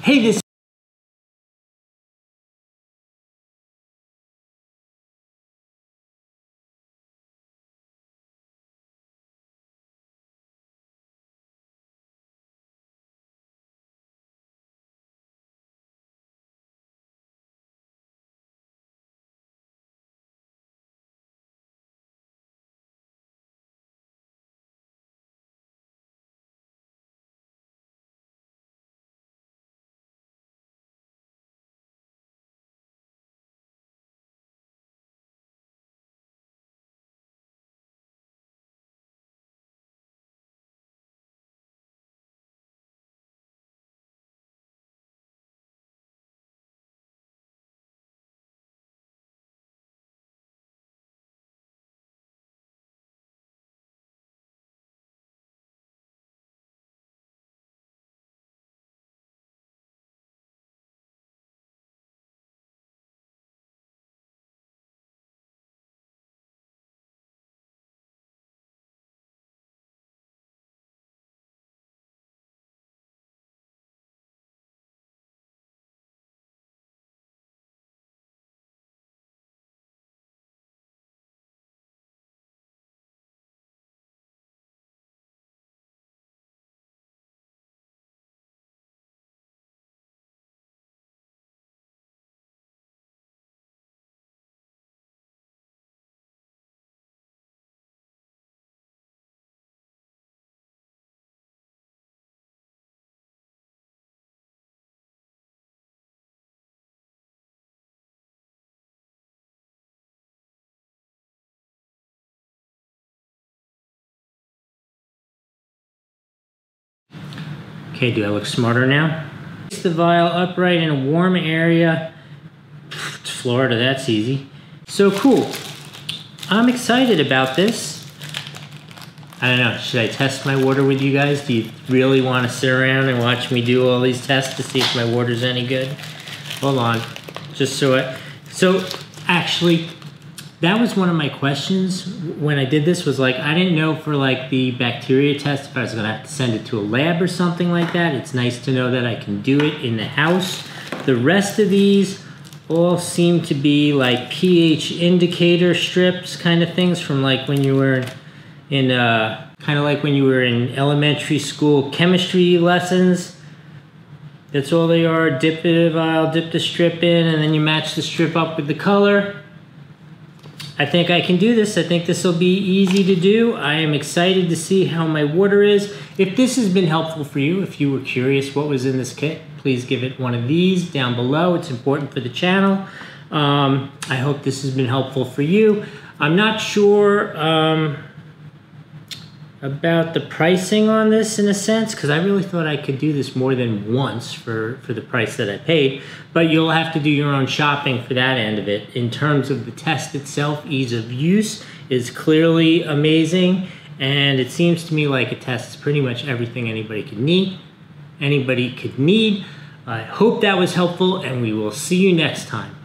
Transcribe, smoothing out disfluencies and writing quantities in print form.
Hey, this Okay, do I look smarter now? Place the vial upright in a warm area. It's Florida, that's easy. So cool. I'm excited about this. I don't know, should I test my water with you guys? Do you really want to sit around and watch me do all these tests to see if my water's any good? Hold on, just so actually, that was one of my questions when I did this, was like, I didn't know for like the bacteria test if I was gonna have to send it to a lab or something like that. It's nice to know that I can do it in the house. The rest of these all seem to be like pH indicator strips kind of things from like when you were in kind of like when you were in elementary school chemistry lessons. That's all they are. Dip it in a vial, dip the strip in, and then you match the strip up with the color. I think I can do this. I think this will be easy to do. I am excited to see how my water is. If this has been helpful for you, if you were curious what was in this kit, please give it one of these down below. It's important for the channel. I hope this has been helpful for you. I'm not sure about the pricing on this in a sense, because I really thought I could do this more than once for the price that I paid, but you'll have to do your own shopping for that end of it. In terms of the test itself, ease of use is clearly amazing, and it seems to me like it tests pretty much everything anybody could need. I hope that was helpful, and we will see you next time.